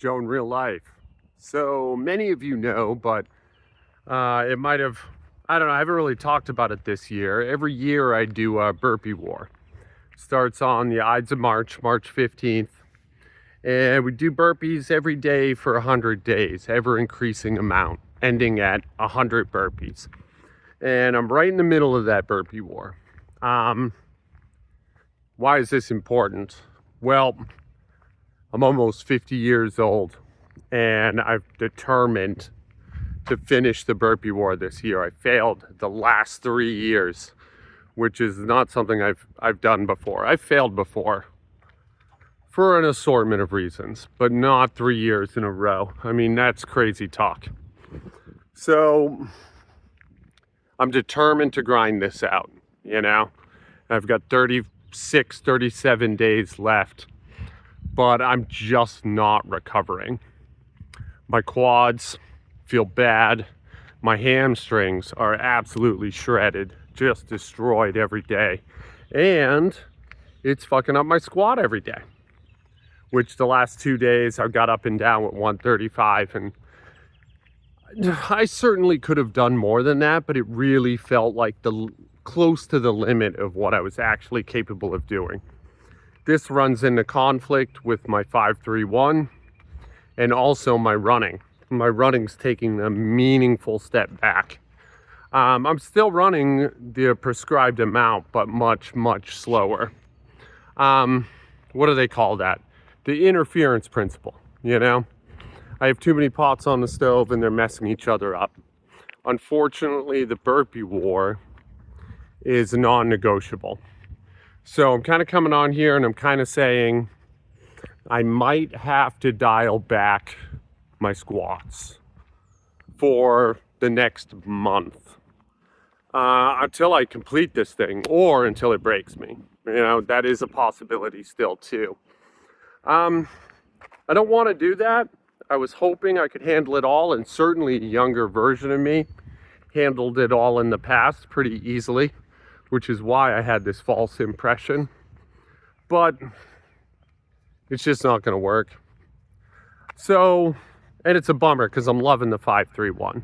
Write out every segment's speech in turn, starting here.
Joe in real life. So many of you know, but it might have, I don't know, I haven't really talked about it this year. Every year I do a Burpee War. Starts on the Ides of March, March 15th. And we do burpees every day for 100 days, ever increasing amount, ending at 100 burpees. And I'm right in the middle of that Burpee War. Why is this important? Well, I'm almost 50 years old and I've determined to finish the Burpee War this year. I failed the last 3 years, which is not something I've done before. I've failed before for an assortment of reasons, but not 3 years in a row. I mean, that's crazy talk. So I'm determined to grind this out, you know? I've got 36, 37 days left, but I'm just not recovering. My quads feel bad. My hamstrings are absolutely shredded, just destroyed every day. And it's fucking up my squat every day, which the last 2 days I got up and down with 135, and I certainly could have done more than that, but it really felt like close to the limit of what I was actually capable of doing. This runs into conflict with my 5-3-1 and also my running. My running's taking a meaningful step back. I'm still running the prescribed amount, but much, much slower. What do they call that? The interference principle, you know? I have too many pots on the stove and they're messing each other up. Unfortunately, the Burpee War is non-negotiable. So I'm kind of coming on here and I'm kind of saying I might have to dial back my squats for the next month until I complete this thing, or until it breaks me. You know, that is a possibility still too. I don't want to do that. I was hoping I could handle it all, and certainly a younger version of me handled it all in the past pretty easily, which is why I had this false impression. But it's just not going to work. So, and it's a bummer because I'm loving the 5-3-1.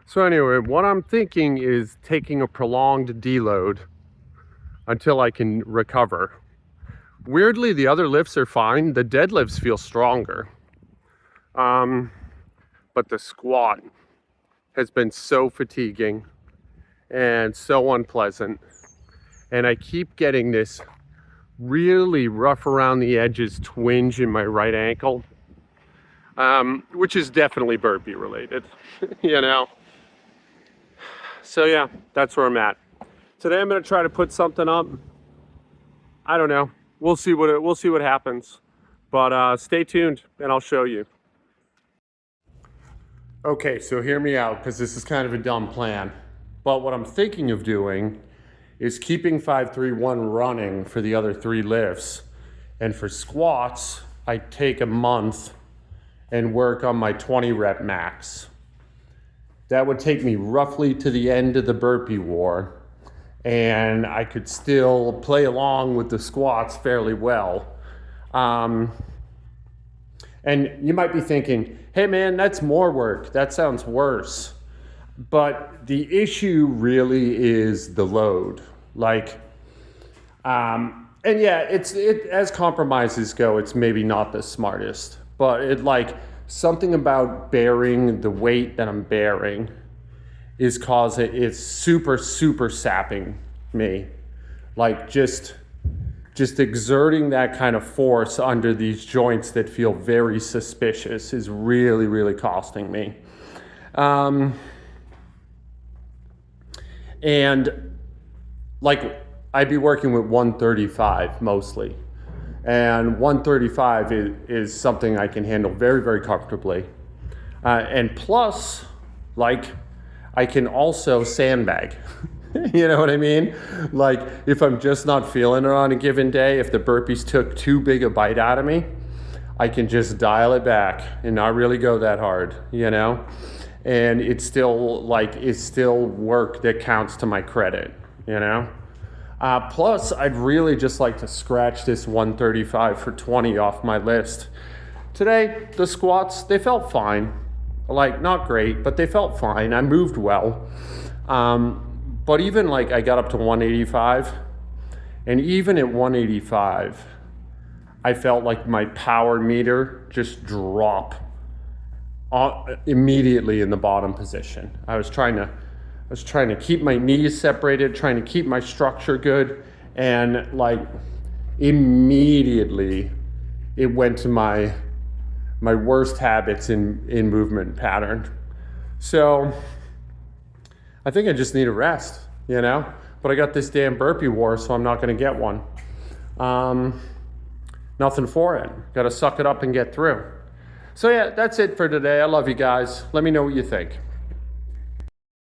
So anyway, what I'm thinking is taking a prolonged deload until I can recover. Weirdly, the other lifts are fine. The deadlifts feel stronger. But the squat has been so fatiguing and so unpleasant. And I keep getting this really rough around the edges twinge in my right ankle, which is definitely burpee related, you know? So yeah, that's where I'm at. Today I'm gonna try to put something up. I don't know. We'll see what happens. But stay tuned and I'll show you. Okay, so hear me out, because this is kind of a dumb plan. But what I'm thinking of doing is keeping 5-3-1 running for the other 3 lifts. And for squats, I take a month and work on my 20 rep max. That would take me roughly to the end of the Burpee War, and I could still play along with the squats fairly well. And you might be thinking, hey man, that's more work. That sounds worse. But the issue really is the load. Like, and yeah, it as compromises go, it's maybe not the smartest, but something about bearing the weight that I'm bearing it's super, super sapping me. Like just exerting that kind of force under these joints that feel very suspicious is really, really costing me. And like I'd be working with 135 mostly. And 135 is something I can handle very, very comfortably. And plus, like, I can also sandbag. You know what I mean? Like, if I'm just not feeling it on a given day, if the burpees took too big a bite out of me, I can just dial it back and not really go that hard, you know? And it's still work that counts to my credit, you know? Plus, I'd really just like to scratch this 135 for 20 off my list Today, the squats, they felt fine. Like, not great, but they felt fine. I moved well. But even like I got up to 185, and even at 185, I felt like my power meter just drop immediately in the bottom position. I was trying to keep my knees separated, trying to keep my structure good, and like immediately it went to my worst habits in movement pattern. So I think I just need a rest, you know? But I got this damn Burpee War, so I'm not gonna get one. Nothing for it. Gotta suck it up and get through. So yeah, that's it for today. I love you guys. Let me know what you think.